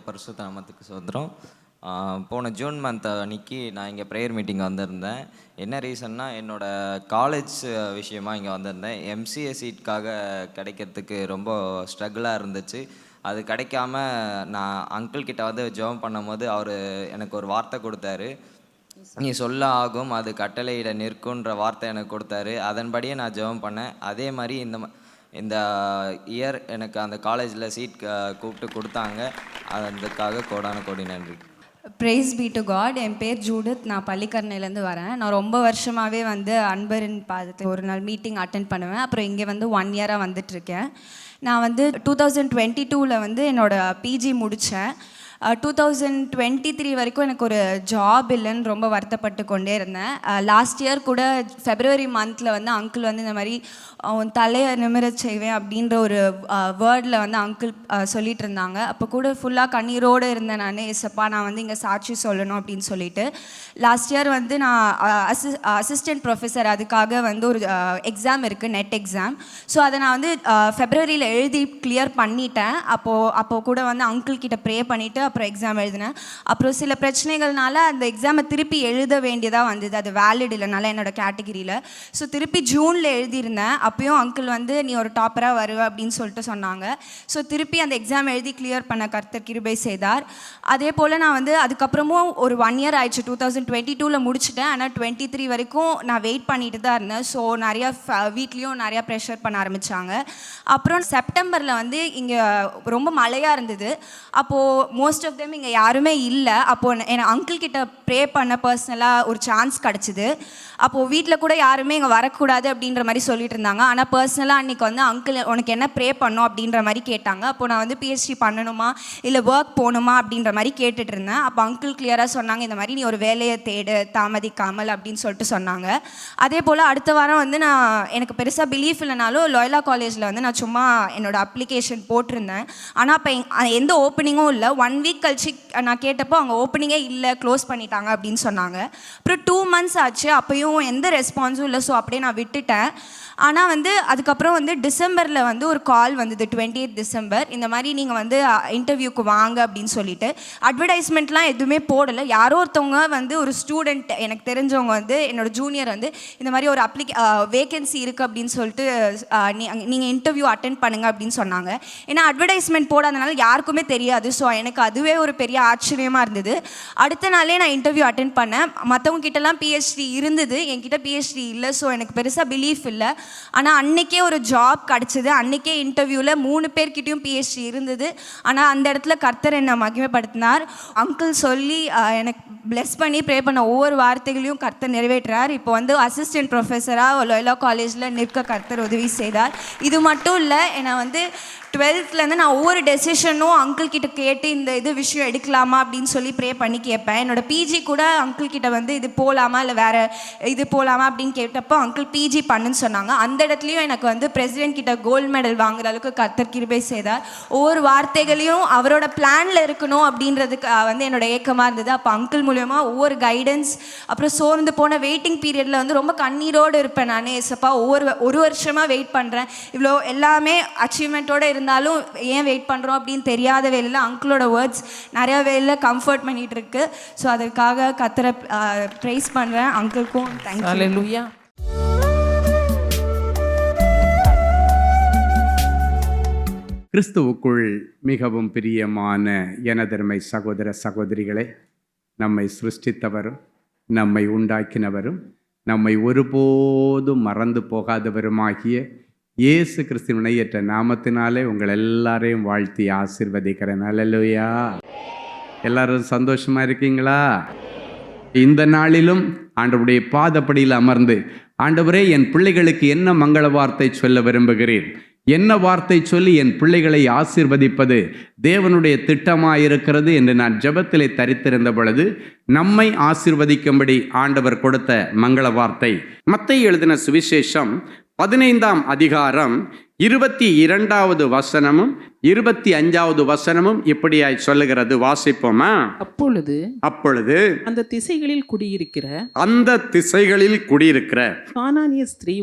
பரிசுத்த நாமத்துக்கு சோத்திரம். போன ஜூன் மந்த் அன்னைக்கு நான் இங்கே ப்ரேயர் மீட்டிங் வந்திருந்தேன். என்ன ரீசன்னா, என்னோடய காலேஜ் விஷயமாக இங்கே வந்திருந்தேன். எம்சிஏ சீட்காக கிடைக்கிறதுக்கு ரொம்ப ஸ்ட்ரகிளாக இருந்துச்சு. அது கிடைக்காம நான் அங்கிள் கிட்ட வந்து ஜெபம் பண்ணும்போது அவர் எனக்கு ஒரு வார்த்தை கொடுத்தாரு. நீ சொல்ல ஆகும், அது கட்டளையிட நிற்குன்ற வார்த்தை எனக்கு கொடுத்தாரு. அதன்படியே நான் ஜெபம் பண்ணேன். அதே மாதிரி இந்த இயர் எனக்கு அந்த காலேஜில் சீட் கூப்பிட்டு கொடுத்தாங்க. அதுக்காக கோடான கோடி நன்றி. Praise be to God. என் பேர் ஜூடித். நான் பள்ளிக்கரணையிலேருந்து வரேன். நான் ரொம்ப வருஷமாகவே வந்து அன்பரின் பாதத்தில் ஒரு நாள் மீட்டிங் அட்டென்ட் பண்ணுவேன். அப்புறம் இங்கே வந்து 1 இயராக வந்துட்டுருக்கேன். நான் வந்து 2022 வந்து என்னோடய பிஜி முடித்தேன். 2023 வரைக்கும் எனக்கு ஒரு ஜாப் இல்லைன்னு ரொம்ப வருத்தப்பட்டு கொண்டே இருந்தேன். லாஸ்ட் இயர் கூட ஃபெப்ரவரி மந்தில் வந்து அங்கிள் வந்து இந்த மாதிரி உன் தலையை நிமிர செய்வேன் அப்படின்ற ஒரு வேர்டில் வந்து அங்கிள் சொல்லிட்டு இருந்தாங்க. அப்போ கூட ஃபுல்லாக கண்ணீரோடு இருந்தேன். நான் வந்து இங்கே சாட்சி சொல்லணும் அப்படின்னு சொல்லிட்டு லாஸ்ட் இயர் வந்து நான் அசிஸ்டன்ட் ப்ரொஃபஸர் அதுக்காக வந்து ஒரு எக்ஸாம் இருக்குது, நெட் எக்ஸாம். ஸோ அதை நான் வந்து ஃபெப்ரவரியில் எழுதி கிளியர் பண்ணிட்டேன். அப்போது கூட வந்து அங்கிள் கிட்ட ப்ரே பண்ணிவிட்டு அப்புறம் எக்ஸாம் எழுதினேன். அப்புறம் சில பிரச்சனைகள்னால அந்த எக்ஸாமை திருப்பி எழுத வேண்டியதாக வந்தது. அது வேலிட் இல்லைனால என்னோடய கேட்டகிரியில். ஸோ திருப்பி ஜூனில் எழுதியிருந்தேன். அப்பயும் அங்கிள் வந்து நீ ஒரு டாப்பராக வருவ அப்படின்னு சொல்லிட்டு சொன்னாங்க. ஸோ திருப்பி அந்த எக்ஸாம் எழுதி கிளியர் பண்ண கர்த்தர் கிருபை செய்தார். அதே போல் நான் வந்து அதுக்கப்புறமும் ஒரு 1 இயர் ஆயிடுச்சு. 2022 முடிச்சிட்டேன். ஆனால் 23 வரைக்கும் நான் வெயிட் பண்ணிட்டு தான் இருந்தேன். ஸோ நிறையா வீட்லேயும் நிறையா ப்ரெஷர் பண்ண ஆரம்பித்தாங்க. அப்புறம் செப்டம்பரில் வந்து இங்கே ரொம்ப மழையாக இருந்தது. அப்போது மோஸ்ட் ஆஃப் தெம் இங்கே யாருமே இல்லை. அப்போது என் அங்கிள் கிட்ட ப்ரே பண்ண பர்சனலாக ஒரு சான்ஸ் கிடச்சிது. அப்போது வீட்டில் கூட யாருமே இங்கே வரக்கூடாது அப்படின்ற மாதிரி சொல்லிட்டு இருந்தாங்க. ஆனால் பர்சனலாக அன்றைக்கி வந்து அங்கிள் உனக்கு என்ன ப்ரே பண்ணோம் அப்படின்ற மாதிரி கேட்டாங்க. அப்போது நான் வந்து பிஹெச்டி பண்ணணுமா இல்லை ஒர்க் போகணுமா அப்படின்ற மாதிரி கேட்டுட்டு இருந்தேன். அப்போ அங்கிள் கிளியராக சொன்னாங்க, இந்த மாதிரி நீ ஒரு வேலையை தேடு தாமதிக்காமல் அப்படின்னு சொல்லிட்டு சொன்னாங்க. அதே போல் அடுத்த வாரம் வந்து எனக்கு பெருசாக பிலீஃப் இல்லைனாலும் லோயலா காலேஜில் வந்து நான் சும்மா என்னோடய அப்ளிகேஷன் போட்டிருந்தேன். ஆனால் அப்போ எந்த ஓப்பனிங்கும் இல்லை. 1 வீக் கழிச்சு நான் கேட்டப்போ அவங்க ஓப்பனிங்கே இல்லை, க்ளோஸ் பண்ணிட்டாங்க அப்படின்னு சொன்னாங்க. அப்புறம் 2 மந்த்ஸ் ஆச்சு. அப்போயும் எந்த ரெஸ்பான்ஸும் இல்லை. ஸோ அப்படியே நான் விட்டுட்டேன். ஆனால் வந்து அதுக்கப்புறம் வந்து டிசம்பரில் வந்து ஒரு கால் வந்தது, 28 டிசம்பர். இந்த மாதிரி நீங்கள் வந்து இன்டர்வியூக்கு வாங்க அப்படின்னு சொல்லிட்டு. அட்வர்டைஸ்மெண்ட்லாம் எதுவுமே போடலை. யாரோ ஒருத்தவங்க வந்து ஒரு ஸ்டூடெண்ட் எனக்கு தெரிஞ்சவங்க வந்து என்னோடய ஜூனியர் வந்து இந்த மாதிரி ஒரு வேகன்சி இருக்குது அப்படின்னு சொல்லிட்டு நீங்கள் இன்டர்வியூ அட்டென்ட் பண்ணுங்கள் அப்படின்னு சொன்னாங்க. ஏன்னா அட்வர்டைஸ்மெண்ட் போடாதனால யாருக்குமே தெரியாது. ஸோ எனக்கு அதுவே ஒரு பெரிய ஆச்சரியமாக இருந்தது. அடுத்த நாளே நான் இன்டர்வியூ அட்டென்ட் பண்ணேன். மற்றவங்க கிட்டலாம் பிஹெச்டி இருந்தது, என்கிட்ட பிஹெச்டி இல்லை. ஸோ எனக்கு பெருசாக பிலீஃப் இல்லை. ஆனால் அன்றைக்கே ஒரு ஜாப் கிடச்சிது. அன்றைக்கே இன்டர்வியூவில் 3 பேர்கிட்டையும் பிஹெச்டி இருந்தது. ஆனால் அந்த இடத்துல கர்த்தர் என்னை மகிமைப்படுத்தினார். அங்கிள் சொல்லி எனக்கு பிளெஸ் பண்ணி ப்ரே பண்ண ஒவ்வொரு வார்த்தைகளையும் கர்த்தர் நிறைவேற்றுறார். இப்போ வந்து அசிஸ்டன்ட் ப்ரொஃபஸராக லோயலா காலேஜில் நிற்க கர்த்தர் உதவி செய்தார். இது மட்டும் இல்லை, என்னை வந்து 12th நான் ஒவ்வொரு டெசிஷனும் அங்கிள் கிட்ட கேட்டு இந்த விஷயம் எடுக்கலாமா அப்படின்னு சொல்லி ப்ரே பண்ணி கேட்பேன். என்னோடய பிஜி கூட அங்கிள் கிட்ட வந்து இது போகலாமா இல்லை வேறு இது போகலாமா அப்படின்னு கேட்டப்போ அங்கிள் பிஜி பண்ணுன்னு சொன்னாங்க. அந்த இடத்துலையும் எனக்கு வந்து பிரசிடென்ட் கிட்ட கோல்டு மெடல் வாங்குற அளவுக்கு கர்த்தர் கிருபை செய்தார். ஒவ்வொரு வார்த்தைகளையும் அவரோட பிளானில் இருக்கணும் அப்படின்றதுக்கு வந்து என்னோட ஏக்கமாக இருந்தது. அப்போ அங்கிள் மூலமா ஒவ்வொரு கைடன்ஸ். அப்புறம் சோர்ந்து போன வெயிட்டிங் பீரியடில் வந்து ரொம்ப கண்ணீரோடு இருப்பேன். நான் ஏசப்பா ஒரு வருஷமாக வெயிட் பண்ணுறேன், இவ்வளோ எல்லாமே அச்சீவ்மெண்ட்டோடு இருந்தாலும் ஏன் வெயிட் பண்ணுறோம் அப்படின்னு தெரியாத வேலையில் அங்கிளோட வேர்ட்ஸ் நிறையா வேலையில் கம்ஃபர்ட் பண்ணிகிட்டு இருக்கு. ஸோ அதற்காக கர்த்தரை ப்ரைஸ் பண்ணுறேன். அங்கிளுக்கும் தேங்க்யூ. ஹல்லேலூயா. கிறிஸ்துவுக்குள் மிகவும் பிரியமான எனதருமை சகோதர சகோதரிகளே, நம்மை சிருஷ்டித்தவரும் நம்மை உண்டாக்கினவரும் நம்மை ஒருபோதும் மறந்து போகாதவருமாகிய இயேசு கிறிஸ்துவின் இணையற்ற நாமத்தினாலே உங்கள் எல்லாரையும் வாழ்த்தி ஆசீர்வதிக்கிறேன். ஹல்லேலூயா. எல்லாரும் சந்தோஷமா இருக்கீங்களா? இந்த நாளிலும் ஆண்டவருடைய பாதப்படியில் அமர்ந்து, ஆண்டவரே என் பிள்ளைகளுக்கு என்ன மங்கள வார்த்தை சொல்ல விரும்புகிறேன், என்ன வார்த்தை சொல்லி என் பிள்ளைகளை ஆசீர்வதிப்பது தேவனுடைய திட்டமாயிருக்கிறது என்று நான் ஜெபத்திலே தரித்திருந்த பொழுது நம்மை ஆசீர்வதிக்கும்படி ஆண்டவர் கொடுத்த மங்கள வார்த்தை மத்தேயு எழுதின சுவிசேஷம் 15ஆம் அதிகாரம் 22வது வசனமும் 25வது வசனமும் இப்படியாய் சொல்லுகிறது. வாசிப்போமா? அப்பொழுது அந்த திசைகளில் குடியிருக்கிற கானானிய ஸ்திரீ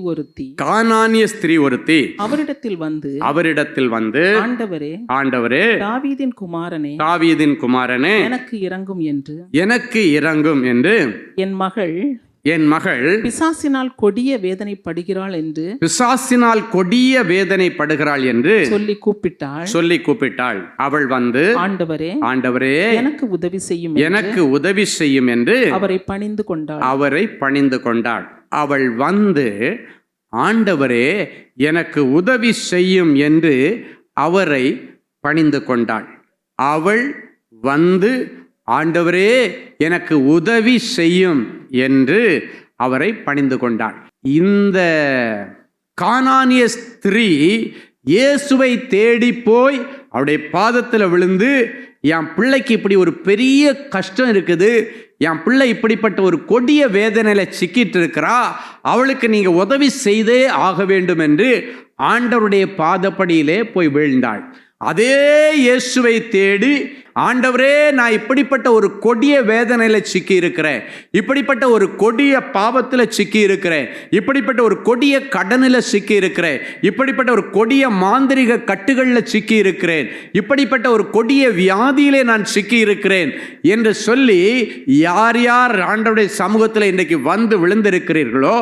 ஒருத்தி அவரிடத்தில் வந்து ஆண்டவரே தாவீதின் குமாரனே எனக்கு இறங்கும் என்று என் மகள் பிசாசினால் கொடிய வேதனைப்படுகிறாள் என்று சொல்லி கூப்பிட்டாள். அவள் வந்து ஆண்டவரே எனக்கு உதவி செய்யும் என்று அவரை பணிந்து கொண்டாள். அவள் வந்து ஆண்டவரே எனக்கு உதவி செய்யும் என்று அவரை பணிந்து கொண்டாள். அவள் வந்து ஆண்டவரே எனக்கு உதவி செய்யும் என்று அவரை பணிந்து கொண்டாள். இந்த கானானிய ஸ்திரீ இயேசுவை தேடி போய் அவருடைய பாதத்தில் விழுந்து, என் பிள்ளைக்கு இப்படி ஒரு பெரிய கஷ்டம் இருக்குது, என் பிள்ளை இப்படிப்பட்ட ஒரு கொடிய வேதனையில சிக்கிட்டு இருக்கிறா, அவளுக்கு நீங்க உதவி செய்தே ஆக வேண்டும் என்று ஆண்டவருடைய பாதப்படியிலே போய் வீழ்ந்தாள். அதே இயேசுவை தேடி, ஆண்டவரே நான் இப்படிப்பட்ட ஒரு கொடிய வேதனையில சிக்கி இருக்கிறேன், இப்படிப்பட்ட ஒரு கொடிய பாவத்தில் சிக்கி இருக்கிறேன், இப்படிப்பட்ட ஒரு கொடிய கடனில் சிக்கி இருக்கிறேன், இப்படிப்பட்ட ஒரு கொடிய மாந்திரிக கட்டுகளில் சிக்கி இருக்கிறேன், இப்படிப்பட்ட ஒரு கொடிய வியாதியிலே நான் சிக்கி இருக்கிறேன் என்று சொல்லி யார் யார் ஆண்டவருடைய சமூகத்தில் இன்றைக்கு வந்து விழுந்திருக்கிறீர்களோ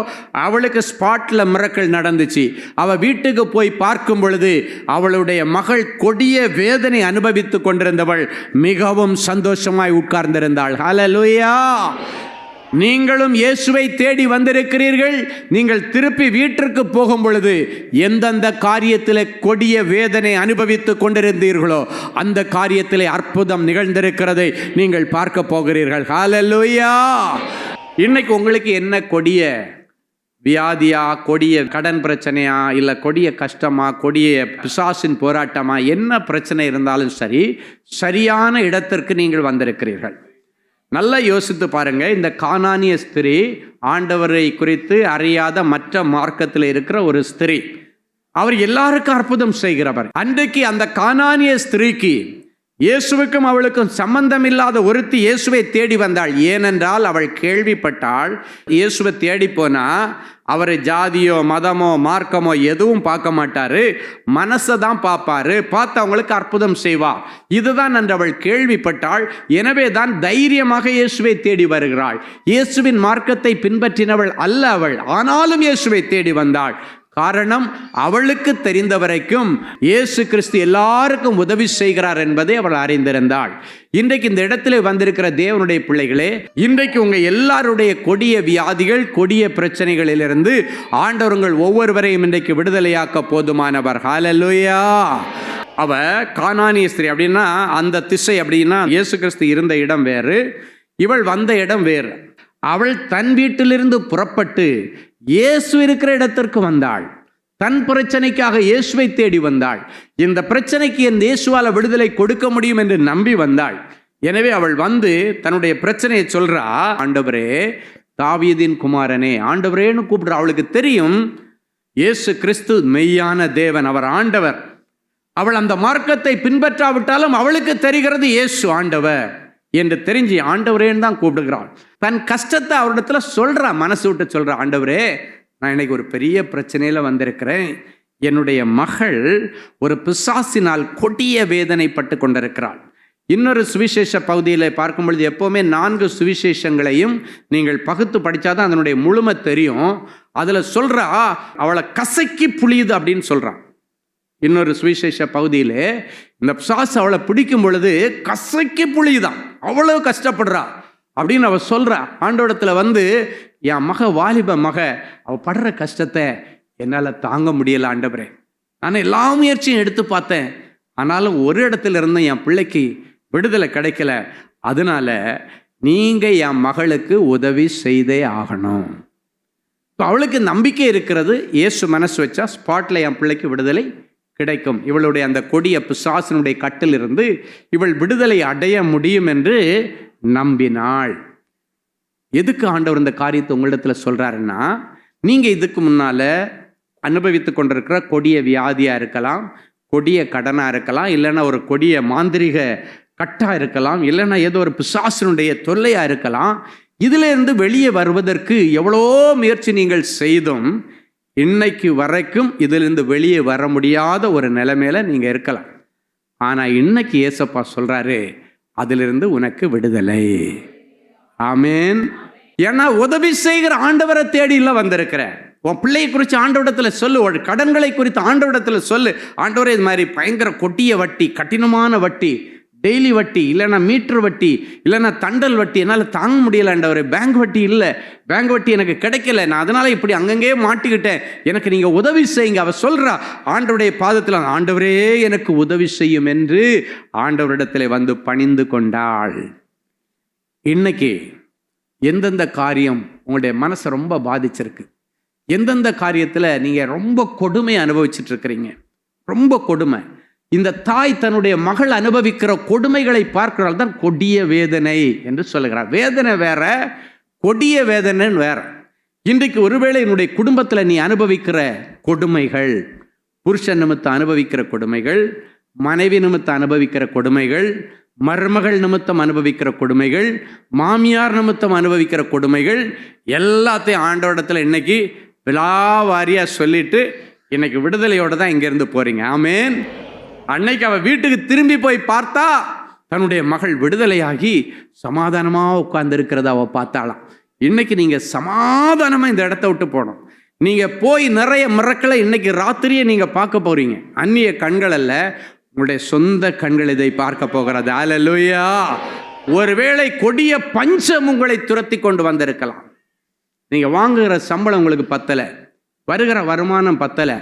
அவளுக்கு ஸ்பாட்ல மிரக்கல் நடந்துச்சு. அவ வீட்டுக்கு போய் பார்க்கும் பொழுது அவளுடைய மகள் கொடிய வேதனை அனுபவித்துக் கொண்டிருந்தவள் மிகவும் சந்தோஷமாய் உட்கார்ந்திருந்தாள். ஹல்லேலூயா! நீங்களும் இயேசுவை தேடி வந்திருக்கிறீர்கள். நீங்கள் திருப்பி வீட்டிற்கு போகும் பொழுது எந்தெந்த காரியத்தில் கொடிய வேதனை அனுபவித்துக் கொண்டிருந்தீர்களோ அந்த காரியத்திலே அற்புதம் நிகழ்ந்திருக்கிறதை நீங்கள் பார்க்க போகிறீர்கள். ஹல்லேலூயா! இன்னைக்கு உங்களுக்கு என்ன கொடிய வியாதியா, கொடிய கடன் பிரச்சனையா, இல்லை கொடிய கஷ்டமா, கொடிய பிசாசின் போராட்டமா, என்ன பிரச்சனை இருந்தாலும் சரி, சரியான இடத்திற்கு நீங்கள் வந்திருக்கிறீர்கள். நல்லா யோசித்து பாருங்க. இந்த கானானிய ஸ்திரீ ஆண்டவரை குறித்து அறியாத மற்ற மார்க்கத்தில் இருக்கிற ஒரு ஸ்திரீ. அவர் எல்லாருக்கும் அற்புதம் செய்கிறவர். அன்றைக்கு அந்த கானானிய ஸ்திரீக்கு இயேசுவுக்கும் அவளுக்கும் சம்பந்தம் இல்லாத ஒருத்தி இயேசுவை தேடி வந்தாள். ஏனென்றால் அவள் கேள்விப்பட்டாள், இயேசுவை தேடி போனா அவர் ஜாதியோ மதமோ மார்க்கமோ எதுவும் பார்க்க மாட்டாரு, மனசை தான் பார்ப்பாரு, பார்த்து அவங்களுக்கு அற்புதம் செய்வார். இதுதான் என்று அவள் கேள்விப்பட்டாள். எனவே தான் தைரியமாக இயேசுவை தேடி வருகிறாள். இயேசுவின் மார்க்கத்தை பின்பற்றினவள் அல்ல அவள், ஆனாலும் இயேசுவை தேடி வந்தாள். காரணம், அவளுக்கு தெரிந்த வரைக்கும் இயேசு கிறிஸ்து எல்லாருக்கும் உதவி செய்கிறார் என்பதை அவள் அறிந்திருந்தாள். இன்றைக்கு இந்த இடத்துல வந்திருக்கிற தேவனுடைய பிள்ளைகளே, இன்றைக்கு உங்க எல்லாருடைய கொடிய வியாதிகள், கொடிய பிரச்சனைகளிலிருந்து ஆண்டவர் உங்கள் ஒவ்வொருவரையும் இன்றைக்கு விடுதலையாக்க போதுமானவர். ஹல்லேலூயா! அவ கானானிய ஸ்திரீ அப்படின்னா அந்த திசை அப்படின்னா இயேசு கிறிஸ்து இருந்த இடம் வேறு, இவள் வந்த இடம் வேறு. அவள் தன் வீட்டிலிருந்து புறப்பட்டு இயேசு இருக்கிற இடத்திற்கு வந்தாள். தன் பிரச்சனைக்காக இயேசுவை தேடி வந்தாள். இந்த பிரச்சனைக்கு என் இயேசுவால விடுதலை கொடுக்க முடியும் என்று நம்பி வந்தாள். எனவே அவள் வந்து தன்னுடைய பிரச்சனையை சொல்றா, ஆண்டவரே தாவீதின் குமாரனே, ஆண்டவரேன்னு கூப்பிடுறா. அவளுக்கு தெரியும் இயேசு கிறிஸ்து மெய்யான தேவன், அவர் ஆண்டவர். அவள் அந்த மார்க்கத்தை பின்பற்றாவிட்டாலும் அவளுக்கு தெரிகிறது இயேசு ஆண்டவர் என்று தெரிஞ்சு ஆண்டவரேன்னு தான் கூப்பிடுகிறாள். தன் கஷ்டத்தை அவரிடத்துல சொல்றா, மனசு விட்டு சொல்றா, ஆண்டவரே நான் இன்னைக்கு ஒரு பெரிய பிரச்சனையில வந்திருக்கிறேன், என்னுடைய மகள் ஒரு பிசாசினால் கொடிய வேதனைப்பட்டு கொண்டிருக்கிறாள். இன்னொரு சுவிசேஷ பகுதியில் பார்க்கும் பொழுது எப்போவுமே 4 சுவிசேஷங்களையும் நீங்கள் பகுத்து படித்தாதான் அதனுடைய முழுமை தெரியும். அதில் சொல்றா, அவளை கசக்கி புளியுது அப்படின்னு சொல்றான். இன்னொரு சுவிசேஷ பகுதியில் இந்த பிசாசு அவளை பிடிக்கும் பொழுது கசக்கி புளியுதான், அவ்வளவு கஷ்டப்படுறா அப்படின்னு அவ சொல்றா. ஆண்டவரிடத்துல வந்து, என் வாலிப மக அவ படுற கஷ்டத்தை என்னால் தாங்க முடியல ஆண்டவரே, நான் எல்லா முயற்சியும் எடுத்து பார்த்தேன், ஆனாலும் ஒரு இடத்துல இருந்து என் பிள்ளைக்கு விடுதலை கிடைக்கல, அதனால நீங்க என் மகளுக்கு உதவி செய்தே ஆகணும். அவளுக்கு நம்பிக்கை இருக்கிறது, இயேசு மனசு வச்சா ஸ்பாட்ல என் பிள்ளைக்கு விடுதலை கிடைக்கும், இவளுடைய அந்த கொடிய பிசாசினுடைய கட்டிலிருந்து இவள் விடுதலை அடைய முடியும் என்று நம்பினாள். எதுக்கு ஆண்டவர் இந்த காரியத்தை உங்களிடத்துல சொல்றாருன்னா, நீங்க இதுக்கு முன்னால அனுபவித்து கொண்டிருக்கிற கொடிய வியாதியாக இருக்கலாம், கொடிய கடனாக இருக்கலாம், இல்லைன்னா ஒரு கொடிய மாந்திரிக கட்டாக இருக்கலாம், இல்லைன்னா ஏதோ ஒரு பிசாசினுடைய தொல்லையாக இருக்கலாம். இதிலிருந்து வெளியே வருவதற்கு எவ்வளோ முயற்சி நீங்கள் செய்தும் இன்னைக்கு வரைக்கும் இதிலிருந்து வெளியே வர முடியாத ஒரு நிலைமையில நீங்கள் இருக்கலாம். ஆனால் இன்னைக்கு ஏசப்பா சொல்கிறாரு, அதிலிருந்து உனக்கு விடுதலை. ஆமேன். ஏன்னா உதவி செய்கிற ஆண்டவரை தேடியில் வந்திருக்கிற உன் பிள்ளையை குறித்து ஆண்டவரிடத்தில் சொல்லு, கடன்களை குறித்து ஆண்டவரிடத்தில் சொல்லு. ஆண்டவரே, இது மாதிரி பயங்கர கொட்டிய வட்டி, கடினமான வட்டி, டெய்லி வட்டி, இல்லைன்னா மீட்டர் வட்டி, இல்லைன்னா தண்டல் வட்டி என்னால் தாங்க முடியலை ஆண்டவரே. பேங்க் வட்டி இல்லை, பேங்க் வட்டி எனக்கு கிடைக்கல, நான் அதனால் இப்படி அங்கங்கே மாட்டிக்கிட்டேன், எனக்கு நீங்கள் உதவி செய்யுங்க. அவ சொல்கிறா ஆண்டவருடைய பாதத்தில், ஆண்டவரே எனக்கு உதவி செய்யும் என்று ஆண்டவரிடத்தில் வந்து பணிந்து கொண்டாள். இன்னைக்கு எந்தெந்த காரியம் உங்களுடைய மனசை ரொம்ப பாதிச்சிருக்கு, எந்தெந்த காரியத்தில் நீங்கள் ரொம்ப கொடுமை அனுபவிச்சுட்டு இருக்கிறீங்க, ரொம்ப கொடுமை. இந்த தாய் தன்னுடைய மகள் அனுபவிக்கிற கொடுமைகளை பார்க்கிறாள் தான் கொடிய வேதனை என்று சொல்லுகிறார். வேதனை வேற, கொடிய வேதனைன்னு வேற. இன்றைக்கு ஒருவேளை என்னுடைய குடும்பத்தில் நீ அனுபவிக்கிற கொடுமைகள், புருஷன் நிமித்தம் அனுபவிக்கிற கொடுமைகள், மனைவி நிமித்தம் அனுபவிக்கிற கொடுமைகள், மருமகள் நிமித்தம் அனுபவிக்கிற கொடுமைகள், மாமியார் நிமித்தம் அனுபவிக்கிற கொடுமைகள் எல்லாத்தையும் ஆண்டவரிடத்தில் இன்னைக்கு விலாவாரியா சொல்லிட்டு இன்னைக்கு விடுதலையோடு தான் இங்கேருந்து போறீங்க. ஆமேன். அன்னைக்கு அவள் வீட்டுக்கு திரும்பி போய் பார்த்தா தன்னுடைய மகள் விடுதலையாகி சமாதானமாக உட்கார்ந்து இருக்கிறத அவள் பார்த்தாளாம். இன்னைக்கு நீங்கள் சமாதானமாக இந்த இடத்த விட்டு போகணும். நீங்கள் போய் நிறைய மிரக்கலை இன்னைக்கு ராத்திரியே நீங்கள் பார்க்க போறீங்க. அந்நிய கண்கள் அல்ல, உங்களுடைய சொந்த கண்கள் இதை பார்க்க போகிறது. அல்லேலூயா. ஒருவேளை கொடிய பஞ்சம் உங்களை துரத்தி கொண்டு வந்திருக்கலாம். நீங்கள் வாங்குகிற சம்பளம் உங்களுக்கு பத்தலை, வருகிற வருமானம் பத்தலை,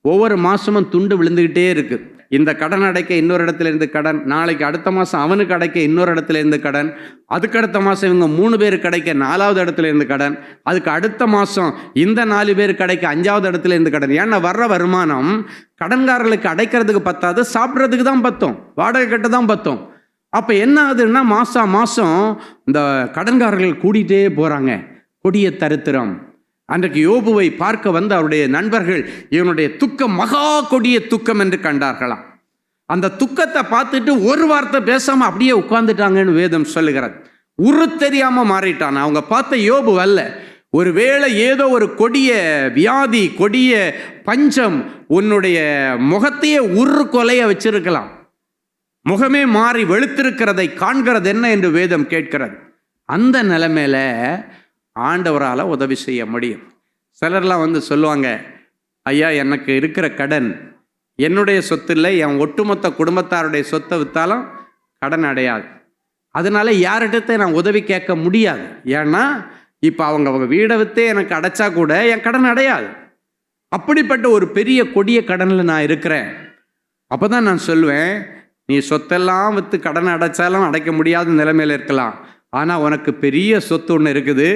ஒவ்வொரு மாதமும் துண்டு விழுந்துக்கிட்டே இருக்குது. இந்த கடன் அடைக்க இன்னொரு இடத்துல இருந்து கடன், நாளைக்கு அடுத்த மாதம் அவனுக்கு அடைக்க இன்னொரு இடத்துல இருந்து கடன், அதுக்கு அடுத்த மாதம் இவங்க 3 பேர் கிடைக்க 4வது இடத்துல இருந்து கடன், அதுக்கு அடுத்த மாதம் இந்த 4 பேர் கிடைக்க 5வது இடத்துல இருந்து கடன். ஏன்னா வர்ற வருமானம் கடன்காரர்களுக்கு அடைக்கிறதுக்கு பத்தாது, சாப்பிட்றதுக்கு தான் பத்தும், வாடகை கட்ட தான் பத்தும். அப்போ என்ன ஆகுதுன்னா மாதம் இந்த கடன்காரர்கள் கூட்டிகிட்டே போகிறாங்க. கொடிய தரித்திரம். அன்றைக்கு யோபுவை பார்க்க வந்த அவருடைய நண்பர்கள் இவனுடைய துக்கம் மகா கொடிய துக்கம் என்று கண்டார்களாம். அந்த துக்கத்தை பார்த்துட்டு ஒரு வார்த்தை பேசாமல் அப்படியே உட்கார்ந்துட்டாங்கன்னு வேதம் சொல்லுகிறது. உரு தெரியாமல் மாறிட்டான். அவங்க பார்த்த யோபு அல்ல. ஒருவேளை ஏதோ ஒரு கொடிய வியாதி, கொடிய பஞ்சம் உன்னுடைய முகத்தையே உரு கொலைய வச்சிருக்கலாம். முகமே மாறி வெளுத்திருக்கிறதை காண்கிறது என்ன என்று வேதம் கேட்கிறது. அந்த நிலைமையில ஆண்டவரால் உதவி செய்ய முடியும். சிலர்லாம் வந்து சொல்லுவாங்க, ஐயா எனக்கு இருக்கிற கடன் என்னுடைய சொத்து இல்லை, என் ஒட்டுமொத்த குடும்பத்தாருடைய சொத்தை விற்றாலும் கடன் அடையாது, அதனால யார்கிட்ட நான் உதவி கேட்க முடியாது. ஏன்னா இப்போ அவங்க வீடை விற்றே எனக்கு அடைச்சா கூட என் கடன் அடையாது. அப்படிப்பட்ட ஒரு பெரிய கொடிய கடனில் நான் இருக்கிறேன். அப்போ தான் நான் சொல்லுவேன், நீ சொத்தெல்லாம் விற்று கடன் அடைச்சாலும் அடைக்க முடியாத நிலைமையில் இருக்கலாம், ஆனால் உனக்கு பெரிய சொத்து ஒன்று இருக்குது,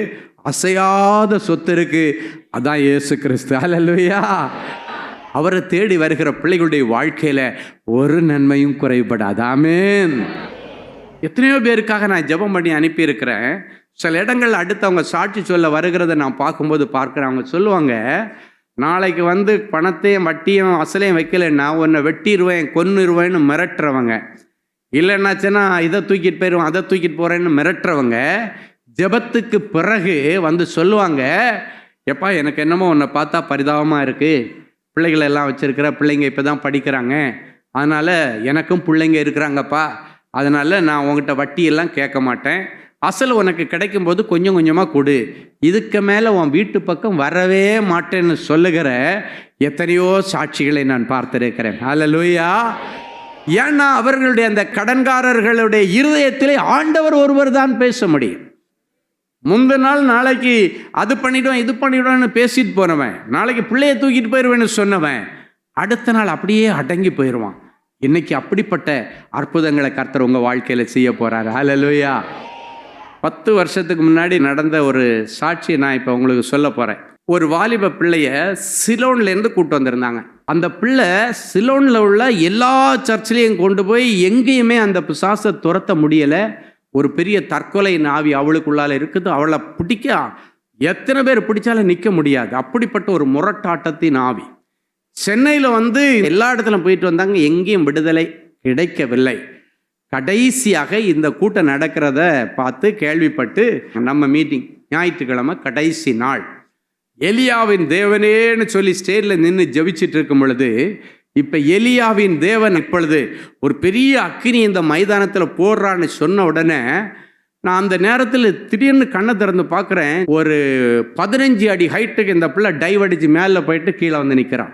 அசையாத சொத்து இருக்கு, அதான் இயேசு கிறிஸ்து. அல்லேலூயா. அவரை தேடி வருகிற பிள்ளைகளுடைய வாழ்க்கையில் ஒரு நன்மையும் குறைபடாது. ஆமென். எத்தனையோ பேருக்காக நான் ஜெபம் பண்ணி அனுப்பியிருக்கிறேன். சில இடங்கள் அடுத்து அவங்க சாட்சி சொல்ல வருகிறத நான் பார்க்கும்போது பார்க்குறேன். அவங்க சொல்லுவாங்க, நாளைக்கு வந்து பணத்தையும் வட்டியும் அசலையும் வைக்கலைன்னா உன்னை வெட்டிடுவேன், கொன்னுருவேன்னு மிரட்டுறவங்க, இல்லைன்னாச்சுன்னா இதை தூக்கிட்டு போயிடுவோம், அதை தூக்கிட்டு போகிறேன்னு மிரட்டுறவங்க ஜெபத்துக்கு பிறகு வந்து சொல்லுவாங்க, எப்பா எனக்கு என்னமோ உன்னை பார்த்தா பரிதாபமாக இருக்குது, பிள்ளைகளை எல்லாம் வச்சுருக்கிற, பிள்ளைங்க இப்போ தான் படிக்கிறாங்க, அதனால் எனக்கும் பிள்ளைங்க இருக்கிறாங்கப்பா, அதனால் நான் உங்கள்கிட்ட வட்டியெல்லாம் கேட்க மாட்டேன், அசல் உனக்கு கிடைக்கும்போது கொஞ்சம் கொஞ்சமாக கொடு, இதுக்கு மேலே உன் வீட்டு பக்கம் வரவே மாட்டேன்னு சொல்லுகிற எத்தனையோ சாட்சிகளை நான் பார்த்திருக்கிறேன். அல்லேலூயா. ஏன்னா அவர்களுடைய அந்த கடன்காரர்களுடைய இருதயத்திலே ஆண்டவர் ஒருவர் தான் பேச முடியும். முந்தின நாள் நாளைக்கு அது பண்ணிவிடுவேன் இது பண்ணிவிடுவேன்னு பேசிட்டு போனவன், நாளைக்கு பிள்ளையை தூக்கிட்டு போயிடுவேன்னு சொன்னவன் அடுத்த நாள் அப்படியே அடங்கி போயிடுவான். இன்னைக்கு அப்படிப்பட்ட அற்புதங்களை கர்த்தர் உங்கள் வாழ்க்கையில் செய்ய போகிறாரு. அல்லேலூயா. 10 வருஷத்துக்கு முன்னாடி நடந்த ஒரு சாட்சியை நான் இப்போ உங்களுக்கு சொல்ல போகிறேன். ஒரு வாலிப பிள்ளைய சிலோன்லேருந்து கூப்பிட்டு வந்திருந்தாங்க. அந்த பிள்ளை சிலோனில் உள்ள எல்லா சர்ச்சிலையும் கொண்டு போய் எங்கேயுமே அந்த பிசாசை துரத்த முடியலை. ஒரு பெரிய தற்கொலை ஆவி அவளுக்குள்ளால் இருக்குது. அவளை பிடிக்க எத்தனை பேர் பிடிச்சாலும் நிற்க முடியாது. அப்படிப்பட்ட ஒரு முரட்டாட்டத்தின் ஆவி. சென்னையில் வந்து எல்லா இடத்துலையும் போயிட்டு வந்தாங்க, எங்கேயும் விடுதலை கிடைக்கவில்லை. கடைசியாக இந்த கூட்டம் நடக்கிறத பார்த்து கேள்விப்பட்டு நம்ம மீட்டிங் ஞாயிற்றுக்கிழமை கடைசி நாள் எலியாவின் தேவனேன்னு சொல்லி ஸ்டேஜில் நின்று ஜெபிச்சிட்டு இருக்கும் பொழுது, இப்போ எலியாவின் தேவன் இப்பொழுது ஒரு பெரிய அக்கினி இந்த மைதானத்தில் போடுறான்னு சொன்ன உடனே நான் அந்த நேரத்தில் திடீர்னு கண்ணை திறந்து பார்க்குறேன். ஒரு 15 அடி ஹைட்டுக்கு இந்த பிள்ளை டைவ் அடித்து மேலே போயிட்டு கீழே வந்து நிற்கிறான்.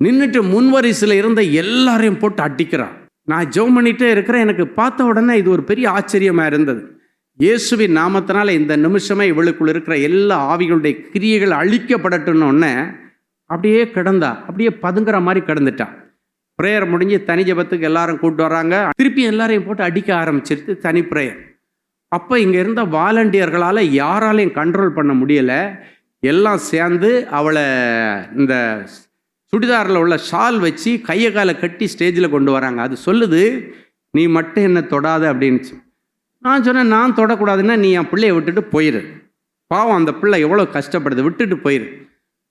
நின்றுட்டு முன்வரிசையில் இருந்த எல்லாரையும் போட்டு அடிக்கிறான். நான் ஜெபம் பண்ணிகிட்டே இருக்கிறேன். எனக்கு பார்த்த உடனே இது ஒரு பெரிய ஆச்சரியமாக இருந்தது. இயேசுவின் நாமத்தினால இந்த நிமிஷமே இவளுக்குள் இருக்கிற எல்லா ஆவிகளுடைய கிரியைகள் அழிக்கப்படட்டுன்னு அப்படியே கிடந்தா, அப்படியே பதுங்குற மாதிரி கிடந்துட்டான். ப்ரேயர் முடிஞ்சு தனி ஜெபத்துக்கு எல்லாரும் கூப்பிட்டு வராங்க. திருப்பி எல்லாரையும் போட்டு அடிக்க ஆரம்பிச்சிருச்சு தனி ப்ரேயர். அப்போ இங்கே இருந்த வாலண்டியர்களால் யாராலையும் கண்ட்ரோல் பண்ண முடியலை. எல்லாம் சேர்ந்து அவளை இந்த சுடிதாரில் உள்ள ஷால் வச்சு கையை காலை கட்டி ஸ்டேஜில் கொண்டு வராங்க. அது சொல்லுது, நீ மட்டும் என்ன தொடாத அப்படின்னுச்சு. நான் சொன்னேன், நான் தொடக்கூடாதுன்னா நீ என் பிள்ளையை விட்டுட்டு போயிரு. பாவம் அந்த பிள்ளை எவ்வளோ கஷ்டப்படுது, விட்டுட்டு போயிரு.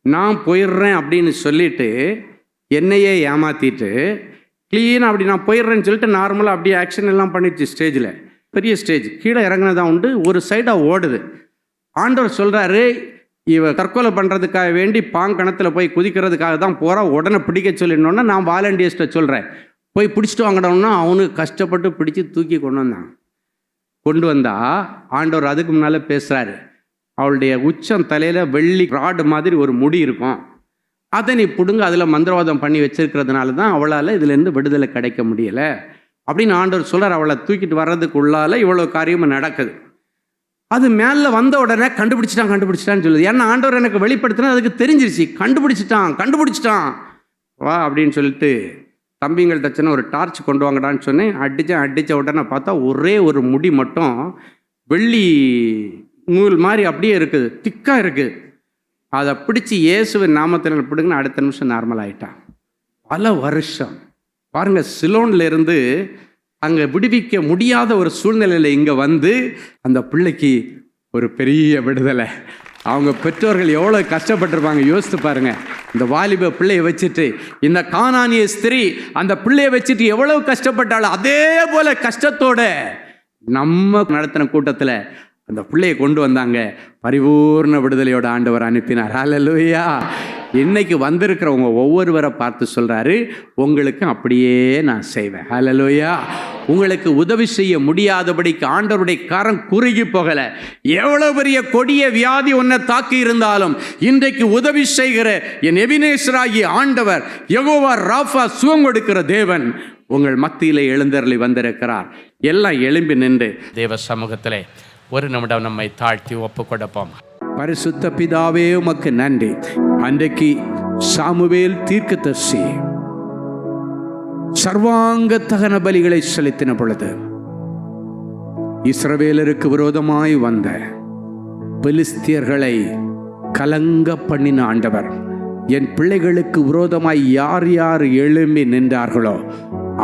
நான் போயிடுறேன் அப்படின்னு சொல்லிட்டு என்னையே ஏமாற்றிட்டு க்ளீனாக அப்படி நான் போயிடுறேன்னு சொல்லிட்டு நார்மலாக அப்படியே ஆக்ஷன் எல்லாம் பண்ணிடுச்சு. ஸ்டேஜில் பெரிய ஸ்டேஜ், கீழே இறங்கினதான் உண்டு, ஒரு சைடாக ஓடுது. ஆண்டவர் சொல்கிறாரு, இவ தற்கொலை பண்ணுறதுக்காக வேண்டி பாங்கணத்தில் போய் குதிக்கிறதுக்காக தான் போகிறா, உடனே பிடிக்க சொல்லிடணுன்னா நான் வாலண்டியர்ஸ்ட்டை சொல்கிறேன், போய் பிடிச்சிட்டு வாங்கடோன்னா அவனுக்கு கஷ்டப்பட்டு பிடிச்சி தூக்கி கொண்டு வந்தா ஆண்டவர் அதுக்கு முன்னால் பேசுகிறாரு. அவளுடைய உச்சம் தலையில் வெள்ளி ராடு மாதிரி ஒரு முடி இருக்கும், அதை நீ பிடுங்க, அதில் மந்திரவாதம் பண்ணி வச்சிருக்கிறதுனால தான் அவளால் இதுலேருந்து விடுதலை கிடைக்க முடியலை அப்படின்னு ஆண்டவர் சொல்கிறார். அவளை தூக்கிட்டு வர்றதுக்குள்ளால் இவ்வளோ காரியமும் நடக்குது. அது மேலே வந்த உடனே கண்டுபிடிச்சிட்டான்னு சொல்லுது. ஏன்னா ஆண்டவர் எனக்கு வெளிப்படுத்தினா அதுக்கு தெரிஞ்சிருச்சு, கண்டுபிடிச்சிட்டான் வா அப்படின்னு சொல்லிட்டு தம்பிங்கள்ட்ட சின்ன ஒரு டார்ச் கொண்டு வாங்கடான்னு சொன்னேன். அடித்த உடனே பார்த்தா ஒரே ஒரு முடி மட்டும் வெள்ளி நூல் மாதிரி அப்படியே இருக்குது, திக்காக இருக்குது. அதை பிடிச்சி இயேசுவின் நாமத்தில் பிடுங்கன்னு அடுத்த நிமிஷம் நார்மல் ஆகிட்டான். பல வருஷம் பாருங்கள், சிலோனில் இருந்து அங்கே விடுவிக்க முடியாத ஒரு சூழ்நிலையில் இங்கே வந்து அந்த பிள்ளைக்கு ஒரு பெரிய விடுதலை. அவங்க பெற்றோர்கள் எவ்வளோ கஷ்டப்பட்டிருப்பாங்க யோசித்து பாருங்கள். இந்த வாலிப பிள்ளையை வச்சுட்டு, இந்த கானானிய ஸ்திரீ அந்த பிள்ளையை வச்சுட்டு எவ்வளோ கஷ்டப்பட்டாலும் அதே போல் கஷ்டத்தோட நம்ம நடத்தின கூட்டத்தில் அந்த பிள்ளையை கொண்டு வந்தாங்க. பரிபூர்ண விடுதலையோட ஆண்டவர் அனுப்பினார். ஹல்லேலூயா. இன்னைக்கு வந்திருக்கிறவங்க ஒவ்வொருவரை பார்த்து சொல்கிறாரு, உங்களுக்கு அப்படியே நான் செய்வேன். ஹல்லேலூயா. உங்களுக்கு உதவி செய்ய முடியாதபடிக்கு ஆண்டவருடைய கரம் குறுகி போகலை. எவ்வளோ பெரிய கொடிய வியாதி உன்னை தாக்கி இருந்தாலும் இன்றைக்கு உதவி செய்கிற என் எபினேசராகிய ஆண்டவர் யெகோவா ராஃபா, சுகம் கொடுக்கிற தேவன் உங்கள் மத்தியில் எழுந்தருளி வந்திருக்கிறார். எல்லாம் எழும்பி நின்று தேவ சமூகத்திலே ஒரு நிமிடம் நம்மை தாழ்த்தி ஒப்பு கொடுப்போம். பரிசுத்த பிதாவே, உமக்கு நன்றி. அன்றைக்கு சாமுவேல் தீர்க்கதரிசி சர்வாங்க தகன பலிகளை செலுத்தின பொழுது இஸ்ரவேலருக்கு விரோதமாய் வந்த பெலிஸ்தியர்களை கலங்க பண்ணின ஆண்டவர், என் பிள்ளைகளுக்கு விரோதமாய் யார் யார் எழும்பி நின்றார்களோ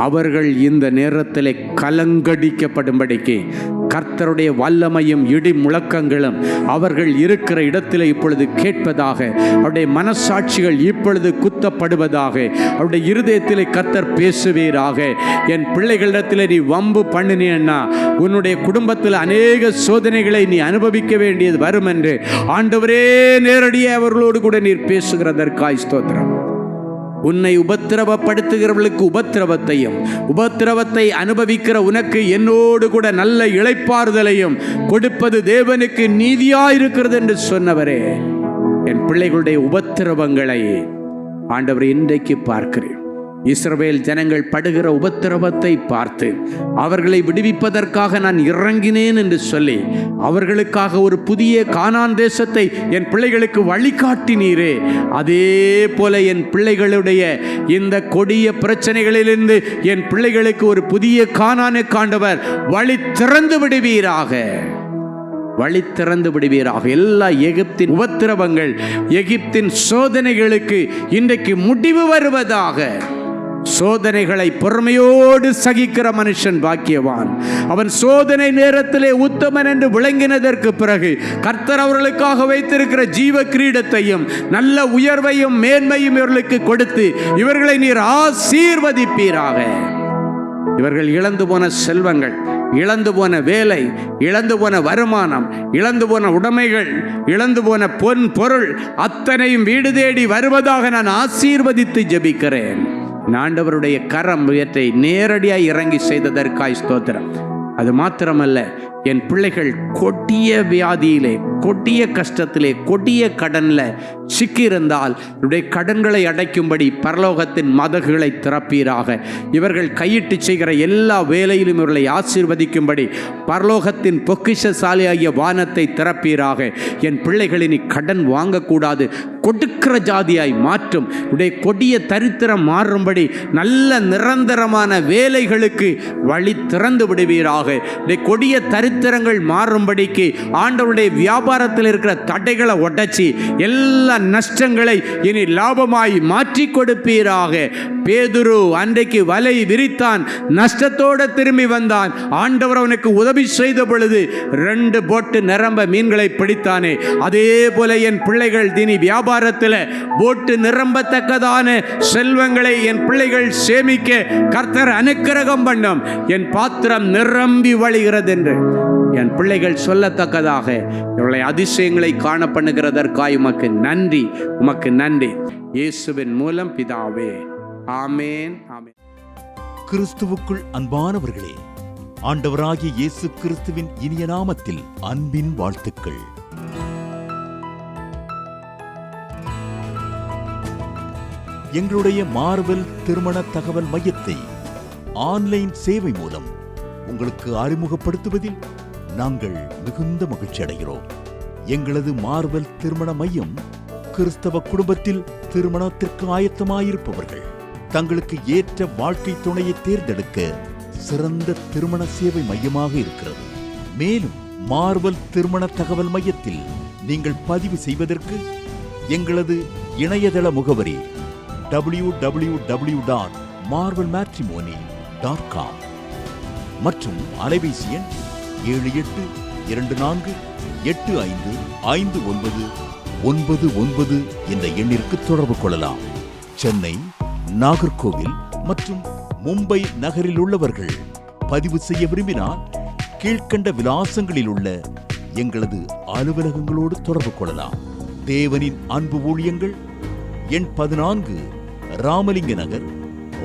அவர்கள் இந்த நேரத்திலே கலங்கடிக்கப்படும்படிக்கு கர்த்தருடைய வல்லமையும் இடி முழக்கங்களும் அவர்கள் இருக்கிற இடத்துல இப்பொழுது கேட்பதாக, அவருடைய மனசாட்சிகள் இப்பொழுது குத்தப்படுவதாக, அவருடைய இருதயத்திலே கர்த்தர் பேசுவீராக. என் பிள்ளைகளிடத்தில் நீ வம்பு பண்ணினேன்னா உன்னுடைய குடும்பத்தில் அநேக சோதனைகளை நீ அனுபவிக்க வேண்டியது வரும் என்று ஆண்டவரே நேரடியாக அவர்களோடு கூட நீர் பேசுகிறதற்காய் ஸ்தோத்திரம். உன்னை உபத்திரவப்படுத்துகிறவர்களுக்கு உபத்திரவத்தையும், உபத்திரவத்தை அனுபவிக்கிற உனக்கு என்னோடு கூட நல்ல இளைப்பாறுதலையும் கொடுப்பது தேவனுக்கு நீதியாயிருக்கிறது என்று சொன்னவரே, என் பிள்ளைகளுடைய உபத்திரவங்களை ஆண்டவர் இன்றைக்கு பார்க்கிறேன். இஸ்ரவேல் ஜனங்கள் படுகிற உபத்திரவத்தை பார்த்து அவர்களை விடுவிப்பதற்காக நான் இறங்கினேன் என்று சொல்லி அவர்களுக்காக ஒரு புதிய கானான் தேசத்தை என் பிள்ளைகளுக்கு வழிகாட்டினீரே, அதே போல என் பிள்ளைகளுடைய இந்த கொடிய பிரச்சனைகளிலிருந்து என் பிள்ளைகளுக்கு ஒரு புதிய கானானை காண்டவர் வழி திறந்து விடுவீராக, வழி திறந்து விடுவீராக. எல்லா எகிப்தின் உபத்திரவங்கள், எகிப்தின் சோதனைகளுக்கு இன்றைக்கு முடிவு வருவதாக. சோதனைகளை பொறுமையோடு சகிக்கிற மனுஷன் பாக்கியவான். அவன் சோதனை நேரத்திலே உத்தமன் என்று விளங்கினதற்கு பிறகு கர்த்தர் அவர்களுக்காக வைத்திருக்கிற ஜீவ கிரீடத்தையும் நல்ல உயர்வையும் மேன்மையும் இவர்களுக்கு கொடுத்து இவர்களை நீர் ஆசீர்வதிப்பீராக. இவர்கள் இழந்து போன செல்வங்கள், இழந்து போன வேலை, இழந்து போன வருமானம், இழந்து போன உடைமைகள், இழந்து போன பொன் பொருள் அத்தனையும் வீடு தேடி வருவதாக நான் ஆசீர்வதித்து ஜெபிக்கிறேன். ஆண்டவருடைய கரம் இவற்றை நேரடியாக இறங்கி செய்ததற்காய் ஸ்தோத்திரம். அது மாத்திரமல்ல, என் பிள்ளைகள் கொடிய வியாதியிலே, கொடிய கஷ்டத்திலே, கொடிய கடனில் சிக்கியிருந்தால் இவருடைய கடன்களை அடைக்கும்படி பரலோகத்தின் மதகுகளை திறப்பீராக. இவர்கள் கையிட்டு செய்கிற எல்லா வேலையிலும் இவர்களை ஆசீர்வதிக்கும்படி பரலோகத்தின் பொக்கிஷசாலியாகிய வானத்தை திறப்பீராக. என் பிள்ளைகளின் கடன் வாங்கக்கூடாது, கொடுக்கிற ஜாதியாய் மாற்றும். உடைய கொடிய தரித்திரம் மாறும்படி நல்ல நிரந்தரமான வேலைகளுக்கு வழி திறந்து விடுவீராக. உடைய கொடிய தரித்திரங்கள் மாறும்படிக்கு ஆண்டவருடைய வியாபாரத்தில் இருக்கிற தடைகளை உடைச்சி எல்லா நஷ்டங்களை இனி லாபமாய் மாற்றி கொடுப்பீராக. பேதுரு அன்றைக்கு வலை விரித்தான், நஷ்டத்தோடு திரும்பி வந்தான். ஆண்டவர் அவனுக்கு உதவி செய்த பொழுது 2 போட்டு நிரம்ப மீன்களை பிடித்தானே. அதே போல என் பிள்ளைகள் தினி வியாபாரத்தில் போட்டு நிரம்பத்தக்கதான செல்வங்களை என் பிள்ளைகள் சேமிக்க கர்த்தர் அனுக்கிரகம் பண்ணும். என் பாத்திரம் நிரம்பி வழிகிறது என்று என் பிள்ளைகள் சொல்லத்தக்கதாக இவர்களை அதிசயங்களை காண பண்ணுகிறதற்காய் உமக்கு நன்றி, உமக்கு நன்றி. இயேசுவின் மூலம் பிதாவே, ஆமேன், ஆமேன். கிறிஸ்துவுக்குள் அன்பானவர்களே, ஆண்டவராகிய இயேசு கிறிஸ்துவின் இனிய நாமத்தில் அன்பின் வாழ்த்துக்கள். எங்களுடைய மார்வெல் திருமண தகவல் மையத்தை ஆன்லைன் சேவை மூலம் உங்களுக்கு அறிமுகப்படுத்துவதில் நாங்கள் மிகுந்த மகிழ்ச்சி அடைகிறோம். எங்களது மார்வெல் திருமண மையம் கிறிஸ்தவ குடும்பத்தில் திருமணத்திற்கு ஆயத்தமாயிருப்பவர்கள் தங்களுக்கு ஏற்ற வாழ்க்கை துணையை தேர்ந்தெடுக்க சிறந்த திருமண சேவை மையமாக இருக்கிறது. மேலும் மார்வெல் திருமண தகவல் மையத்தில் நீங்கள் பதிவு செய்வதற்கு எங்களது இணையதள முகவரி www.marvelmatrimony.com மற்றும் அலைபேசி எண் 7824855999 என்ற எண்ணிற்கு தொடர்பு கொள்ளலாம். சென்னை, நாகர்கோவில் மற்றும் மும்பை நகரில் உள்ளவர்கள் பதிவு செய்ய விரும்பினால் கீழ்க்கண்ட விலாசங்களில் உள்ள எங்களது அலுவலகங்களோடு தொடர்பு கொள்ளலாம். தேவனின் அன்பு ஊழியங்கள் எண் 14, ராமலிங்க நகர்,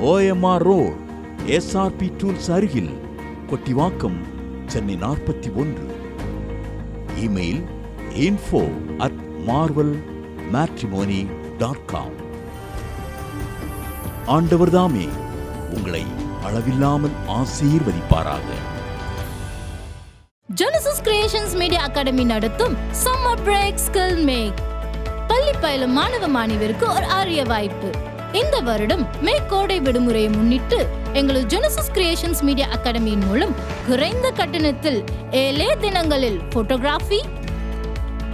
OMR ரோட், SRP டூல்ஸ் அருகில், கொட்டிவாக்கம், சென்னை 41. Email info@marvelmatrimony.com. ஆண்டவர்தாமே உங்களை அளவில்லாமல் ஆசீர்வதிப்பாராக. Genesis Creations Media Academy நடத்தும் Summer Break Skill Make பள்ளி பயிலும் மாணவ மாணவியருக்கு ஒரு அரிய வாய்ப்பு. இந்த வருடம் மே கோடை விடுமுறையை முன்னிட்டு எங்களது Genesis Creations Media Academy மூலம் குறைந்த கட்டணத்தில் 7 தினங்களில் photography,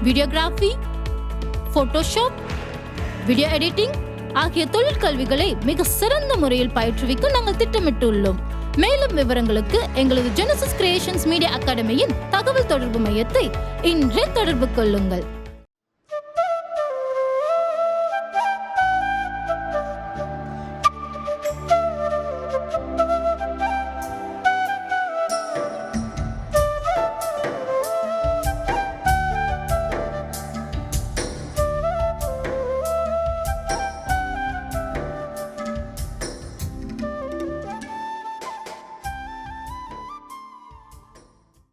videography, Photoshop, video editing ஆகிய தொழிற்கல்விகளை மிக சிறந்த முறையில் பயிற்றுவிக்க நாங்கள் திட்டமிட்டுள்ளோம். மேலும் விவரங்களுக்கு எங்களது Genesis Creations Media Academy-யின் தகவல் தொடர்பு மையத்தை இன்றே தொடர்பு கொள்ளுங்கள்.